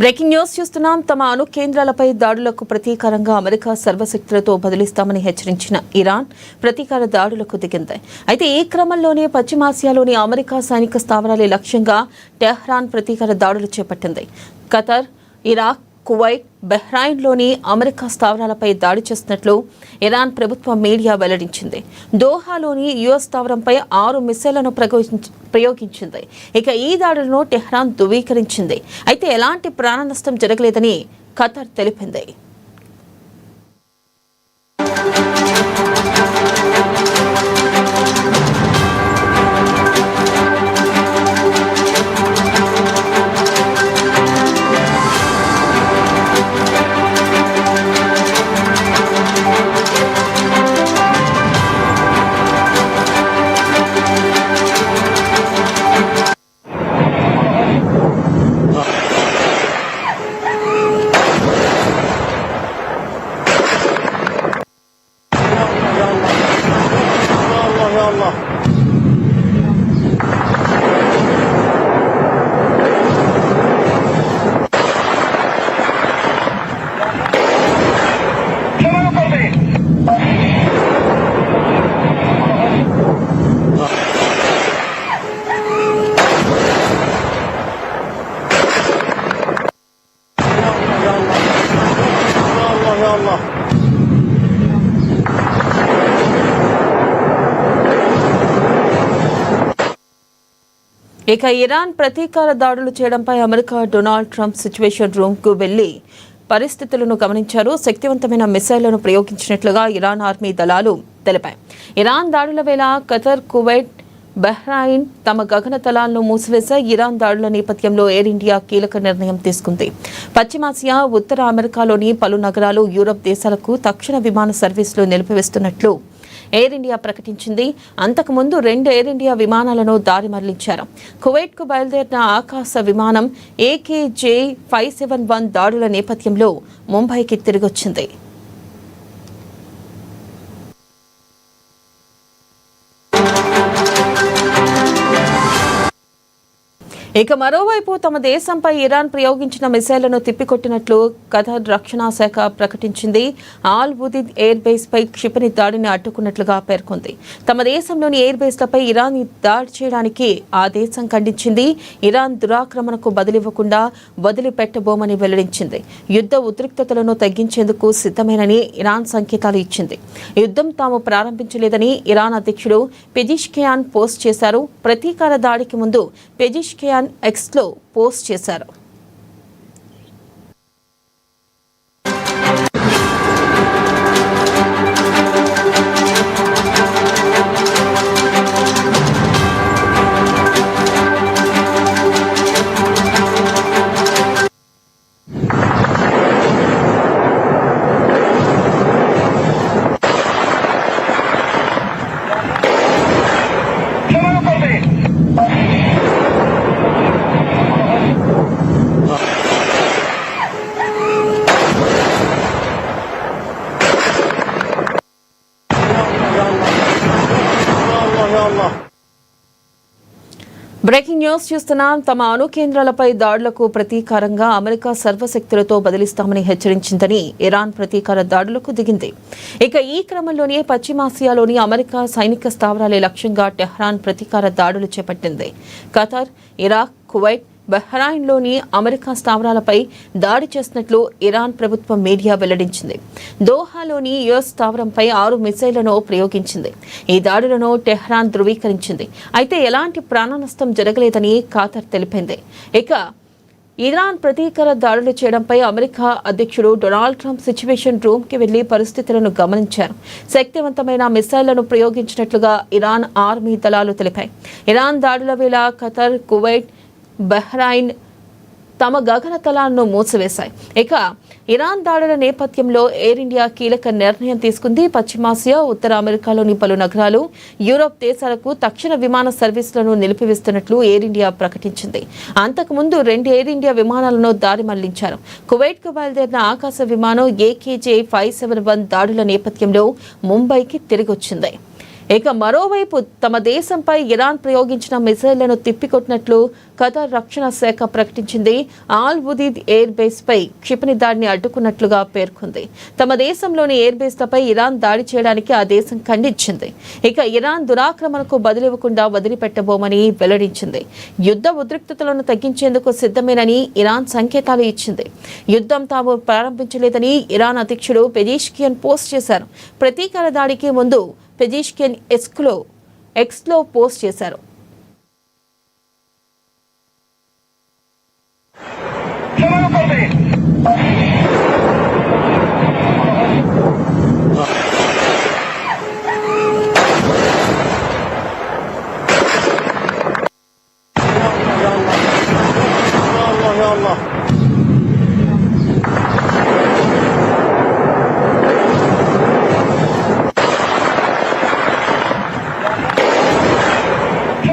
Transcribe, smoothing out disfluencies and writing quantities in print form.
Breaking news చూస్తున్నాం. తమ అణు కేంద్రాలపై దాడులకు ప్రతీకారంగా అమెరికా సర్వశక్తులతో బదిలిస్తామని హెచ్చరించిన ఇరాన్ ప్రతీకార దాడులకు దిగింది. అయితే ఈ క్రమంలోనే పశ్చిమాసియాలోని అమెరికా సైనిక స్థావరాల లక్ష్యంగా టెహ్రాన్ ప్రతీకార దాడులు చేపట్టింది. ఖతర్, ఇరాక్, కువైట్, బహ్రెయిన్లోని అమెరికా స్థావరాలపై దాడి చేస్తున్నట్లు ఇరాన్ ప్రభుత్వ మీడియా వెల్లడించింది. దోహాలోని యుఎస్ స్థావరంపై 6 మిస్సైళ్లను ప్రయోగించింది. ఇక ఈ దాడులను టెహ్రాన్ ధృవీకరించింది. అయితే ఎలాంటి ప్రాణ నష్టం జరగలేదని ఖతర్ తెలిపింది. ఇక ఇరాన్ ప్రతీకార దాడులు చేయడంపై అమెరికా డొనాల్డ్ ట్రంప్ సిచ్యువేషన్ రూమ్కు వెళ్లి పరిస్థితులను గమనించారు. శక్తివంతమైన మిసైళ్లను ప్రయోగించినట్లుగా ఇరాన్ ఆర్మీ దళాలు తెలిపాయి. ఇరాన్ దాడుల వేళ ఖతర్, కువైట్, బహ్రెయిన్ తమ గగనతలాలను మూసివేశాయి. ఇరాన్ దాడుల నేపథ్యంలో ఎయిర్ ఇండియా కీలక నిర్ణయం తీసుకుంది. పశ్చిమాసియా, ఉత్తర అమెరికాలోని పలు నగరాలు, యూరప్ దేశాలకు తక్షణ విమాన సర్వీసులు నిలిపివేస్తున్నట్లు ఎయిర్ ఇండియా ప్రకటించింది. అంతకుముందు 2 ఎయిర్ ఇండియా విమానాలను దారి మళ్లించారు. కువైట్కు బయలుదేరిన ఆకాశ విమానం AKJ-571 దాడుల నేపథ్యంలో ముంబైకి తిరిగొచ్చింది. ఇక మరోవైపు తమ దేశంపై ఇరాన్ ప్రయోగించిన మిసైళ్లను తిప్పికొట్టినట్లు ఖతర్ రక్షణ శాఖ ప్రకటించింది. ఆల్ ఉదీద్ ఎయిర్ బేస్ పై క్షిపణి దాడిని అడ్డుకున్నట్లుగా పేర్కొంది. తమ దేశంలోని ఎయిర్ బేస్లపై ఇరాన్ దాడి చేయడానికి ఆ దేశం ఖండించింది. ఇరాన్ దురాక్రమణకు బదిలివ్వకుండా వదిలిపెట్టబోమని వెల్లడించింది. యుద్ధ ఉద్రిక్తతలను తగ్గించేందుకు సిద్ధమేనని ఇరాన్ సంకేతాలు ఇచ్చింది. యుద్ధం తాము ప్రారంభించలేదని ఇరాన్ అధ్యక్షుడు పెజిష్కియాన్ పోస్ట్ చేశారు. ప్రతీకార దాడికి ముందు పెజిష్కియాన్ ఎక్స్లో పోస్ట్ చేశారు. బ్రేకింగ్ న్యూస్ చూస్తున్నాం. తమ అణు కేంద్రాలపై దాడులకు ప్రతీకారంగా అమెరికా సర్వశక్తులతో బదిలిస్తామని హెచ్చరించిందని ఇరాన్ ప్రతీకార దాడులకు దిగింది. ఇక ఈ క్రమంలోనే పశ్చిమాసియాలోని అమెరికా సైనిక స్థావరాల లక్ష్యంగా టెహ్రాన్ ప్రతీకార దాడులు చేపట్టింది. ఖతర్, ఇరాక్, కువైట్, బహ్రెయిన్లోని అమెరికా స్థావరాలపై దాడి చేసినట్లు ఇరాన్ ప్రభుత్వ మీడియా వెల్లడించింది. దోహాలోని యుఎస్ స్థావరంపై 6 మిసైళ్లను ప్రయోగించింది. ఈ దాడులను టెహ్రాన్ ధృవీకరించింది. అయితే ఎలాంటి ప్రాణ నష్టం జరగలేదని ఖతర్ తెలిపింది. ఇక ఇరాన్ ప్రతీకార దాడులు చేయడంపై అమెరికా అధ్యక్షుడు డొనాల్డ్ ట్రంప్ సిచ్యువేషన్ రూమ్కి వెళ్లి పరిస్థితులను గమనించారు. శక్తివంతమైన మిసైళ్లను ప్రయోగించినట్లుగా ఇరాన్ ఆర్మీ దళాలు తెలిపాయి. ఇరాన్ దాడుల వేళ ఖతర్, కువైట్, బహ్రెయిన్ తమ గగనతలాలను మూసివేశాయి. ఇక ఇరాన్ దాడుల నేపథ్యంలో ఎయిర్ ఇండియా కీలక నిర్ణయం తీసుకుంది. పశ్చిమాసియా, ఉత్తర అమెరికాలోని పలు నగరాలు, యూరప్ దేశాలకు తక్షణ విమాన సర్వీసులను నిలిపివేస్తున్నట్లు ఎయిర్ ఇండియా ప్రకటించింది. అంతకుముందు 2 ఎయిర్ ఇండియా విమానాలను దారి మళ్లించారు. కువైట్కు బయలుదేరిన ఆకాశ విమానం AKJ-571 దాడుల నేపథ్యంలో ముంబైకి తిరిగొచ్చింది. ఇక మరోవైపు తమ దేశంపై ఇరాన్ ప్రయోగించిన మిసైళ్లను తిప్పికొట్టినట్లు ఖతార్ రక్షణ శాఖ ప్రకటించింది. ఆల్ ఉదీద్ ఎయిర్ బేస్ పై క్షిపణి దాడిని అడ్డుకున్నట్లుగా పేర్కొంది. తమ దేశంలోని ఎయిర్ బేస్లపై ఇరాన్ దాడి చేయడానికి ఆ దేశం ఖండించింది. ఇక ఇరాన్ దురాక్రమణకు బదులివ్వకుండా వదిలిపెట్టబోమని వెల్లడించింది. యుద్ధ ఉద్రిక్తతలను తగ్గించేందుకు సిద్ధమేనని ఇరాన్ సంకేతాలు ఇచ్చింది. యుద్ధం తాము ప్రారంభించలేదని ఇరాన్ అధ్యక్షుడు పెజీష్కియన్ పోస్ట్ చేశారు. ప్రతీకార దాడికి ముందు పెజీష్కియన్ ఎక్స్లో పోస్ట్ చేశారు. Come on, baby!